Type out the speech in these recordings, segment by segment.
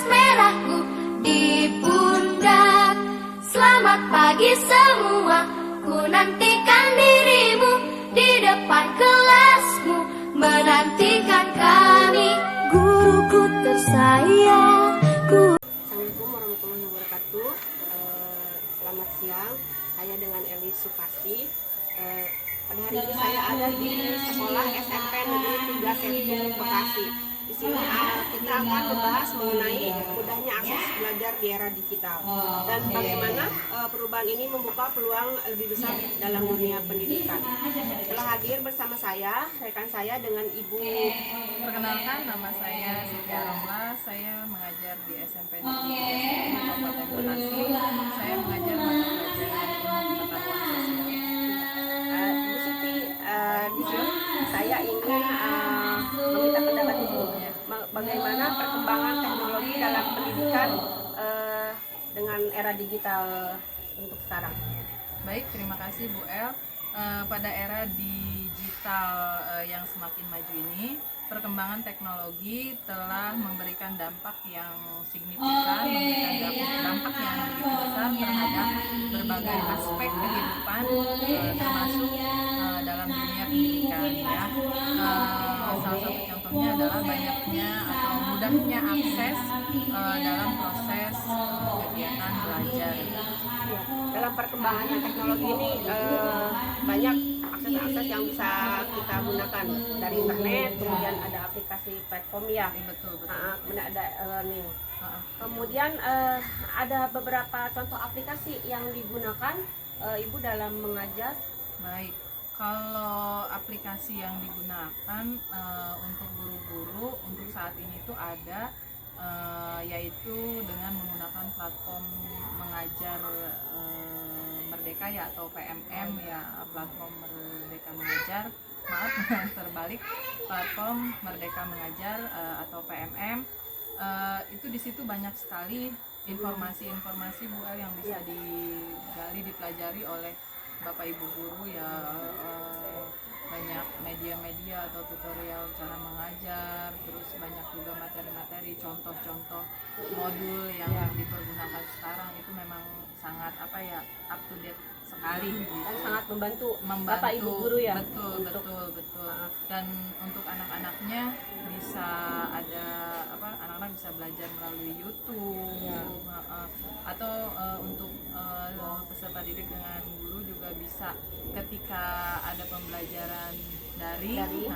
merahku di pundak. Selamat pagi semua, ku nantikan dirimu di depan kelasmu, menantikan kami, guruku tersayang. Assalamualaikum warahmatullahi wabarakatuh. Selamat siang, saya dengan Eli Sukarsi. Pada hari ini saya ada di sekolah SMP Negeri 3 Sentul, Bekasi. Di sini kita akan membahas mengenai mudahnya akses belajar di era digital dan bagaimana perubahan ini membuka peluang lebih besar dalam dunia pendidikan. Telah hadir bersama saya, rekan saya dengan Ibu. Perkenalkan, nama saya Siti Romla. Saya mengajar di SMP Negeri 3 Kabupaten Bekasi. Saya mengajar mata pelajaran ilmu pengetahuan sosial. Ibu Siti, di sini saya ingin meminta pendapat Ibu bagaimana perkembangan teknologi dalam pendidikan dengan era digital untuk sekarang. Baik, terima kasih Bu El. Pada era digital yang semakin maju ini, perkembangan teknologi telah memberikan dampak yang signifikan, memberikan dampak yang begitu besar terhadap berbagai aspek kehidupan, termasuk dalam dunia pendidikan. Ya. Salah satu contohnya adalah banyaknya atau mudahnya akses dalam proses kegiatan belajar. Dalam perkembangannya teknologi ini banyak akses-akses yang bisa kita gunakan dari internet, kemudian ada aplikasi platform ya, Betul. kemudian ada learning. Kemudian ada beberapa contoh aplikasi yang digunakan Ibu dalam mengajar. Baik, kalau aplikasi yang digunakan untuk guru-guru untuk saat ini tuh ada yaitu dengan menggunakan platform mengajar Merdeka ya, atau PMM ya, platform Merdeka Mengajar. Maaf terbalik, platform Merdeka Mengajar atau PMM. Itu di situ banyak sekali informasi-informasi Bu El yang bisa digali, dipelajari oleh Bapak Ibu guru ya. Banyak media-media atau tutorial cara mengajar, terus banyak juga materi-materi, contoh-contoh modul yang dipergunakan sekarang. Itu memang sangat up to date sekali gitu. Dan sangat membantu Bapak Ibu guru ya. Betul. Dan untuk anak-anaknya bisa anak-anak bisa belajar melalui YouTube atau untuk peserta didik dengan guru juga bisa ketika ada pembelajaran daring,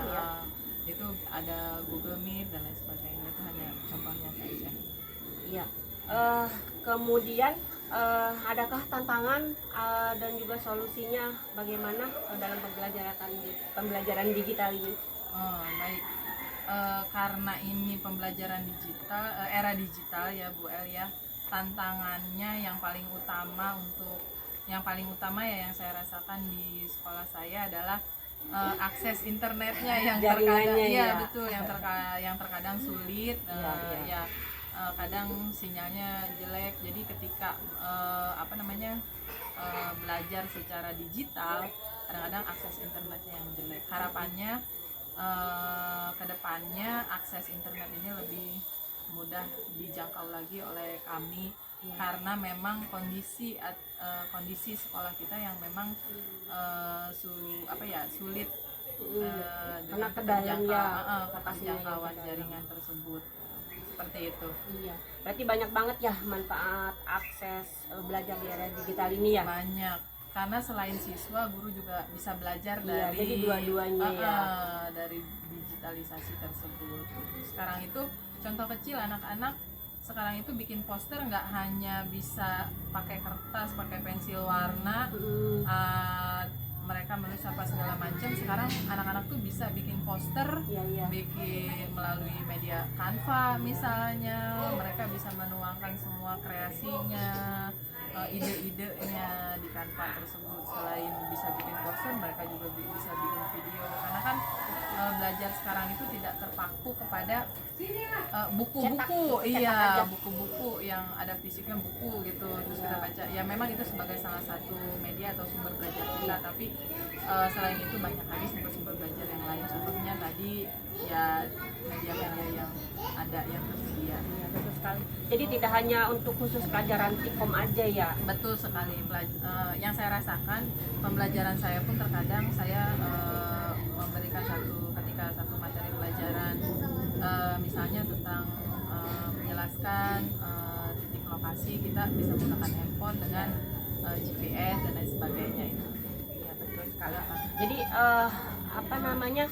itu ada Google Meet dan lain sebagainya. Itu hanya contohnya saja. Iya. Kemudian adakah tantangan dan juga solusinya bagaimana dalam pembelajaran digital ini? Baik. Karena ini pembelajaran digital, era digital ya Bu El ya, tantangannya yang paling utama ya yang saya rasakan di sekolah saya adalah akses internetnya yang terkadang yang terkadang sulit. Kadang sinyalnya jelek, jadi ketika belajar secara digital kadang-kadang akses internetnya yang jelek. Harapannya kedepannya akses internet ini lebih mudah dijangkau lagi oleh kami, karena memang kondisi sekolah kita yang memang sulit dengan keterjangkauan jaringan tersebut. Seperti itu. Iya. Berarti banyak banget ya manfaat akses belajar di era digital ini ya. Banyak. Karena selain siswa, guru juga bisa belajar dari jadi dua-duanya dari digitalisasi tersebut. Sekarang itu contoh kecil, anak-anak sekarang itu bikin poster nggak hanya bisa pakai kertas, pakai pensil warna, mereka menulis apa segala macam. Sekarang anak-anak tuh bisa bikin poster, bikin melalui media Canva misalnya. Mereka bisa menuangkan semua kreasinya, ide-idenya di Canva tersebut. Selain bisa bikin poster, mereka juga bisa bikin video, karena kan belajar sekarang itu tidak terpaku kepada buku-buku, Cetak iya aja. buku-buku yang ada fisiknya buku gitu terus kita baca. Ya memang itu sebagai salah satu media atau sumber belajar kita, tapi selain itu banyak lagi sumber-sumber belajar yang lain. Contohnya tadi ya media-media yang ada yang tersedia. Ya, betul sekali. Jadi tidak hanya untuk khusus pelajaran Tikom aja ya. Betul sekali. Yang saya rasakan pembelajaran saya pun terkadang saya memberikan ketika satu materi pelajaran misalnya tentang menjelaskan titik lokasi, kita bisa menggunakan handphone dengan GPS dan lain sebagainya itu. Ya, betul sekali. Jadi apa namanya,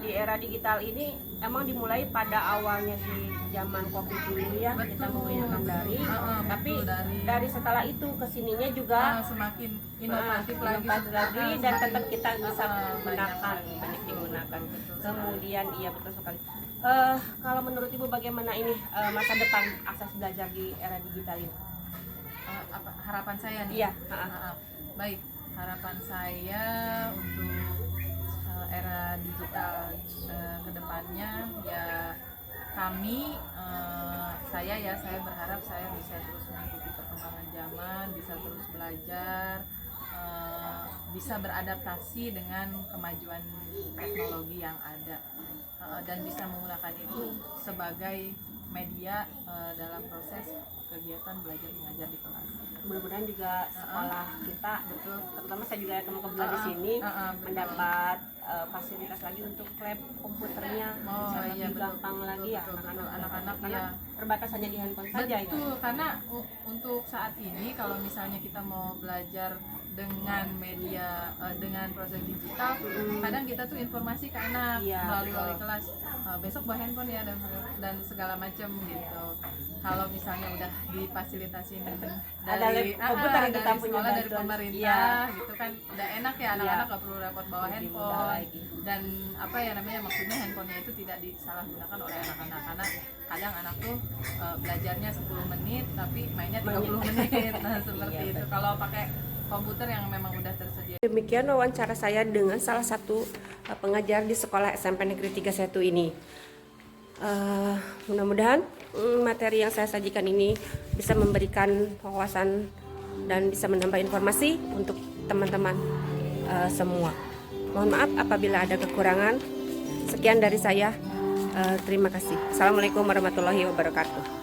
di era digital ini emang dimulai pada awalnya di zaman Covid dulu ya, kita menggunakan daring, tapi betul, dari setelah itu kesininya juga semakin inovatif lagi dan tetap kita bisa banyak banyak digunakan. Betul sekali. Kemudian iya betul sekali. Kalau menurut Ibu bagaimana ini masa depan akses belajar di era digital ini? Harapan saya nih. Iya. Baik, harapan saya untuk era digital kedepannya ya kami saya berharap saya bisa terus mengikuti perkembangan zaman, bisa terus belajar, bisa beradaptasi dengan kemajuan teknologi yang ada, dan bisa menggunakan itu sebagai media dalam proses kegiatan belajar mengajar di kelas. Mudah-mudahan juga sekolah kita, Betul. terutama saya juga teman kebetulan di sini mendapat fasilitas lagi untuk lab komputernya, bisa lebih gampang lagi ya anak-anak karena ya. terbatas hanya di handphone saja ya. Betul, karena untuk saat ini kalau misalnya kita mau belajar dengan media dengan proses digital, kadang kita tuh informasi ke anak melalui wali kelas, besok bawa handphone ya dan segala macam gitu. Kalau misalnya udah difasilitasin dari komputer yang kita punya sekolah, dari pemerintah gitu kan udah enak ya, anak-anak gak perlu repot bawa handphone. Dan apa ya namanya, maksudnya handphonenya itu tidak disalahgunakan oleh anak-anak, karena kadang anak tuh belajarnya 10 menit tapi mainnya 30 menit. Nah seperti itu kalau pakai komputer yang memang udah tersedia. Demikian wawancara saya dengan salah satu pengajar di sekolah SMP Negeri 31 ini. Mudah-mudahan materi yang saya sajikan ini bisa memberikan wawasan dan bisa menambah informasi untuk teman-teman semua. Mohon maaf apabila ada kekurangan. Sekian dari saya. Terima kasih. Assalamualaikum warahmatullahi wabarakatuh.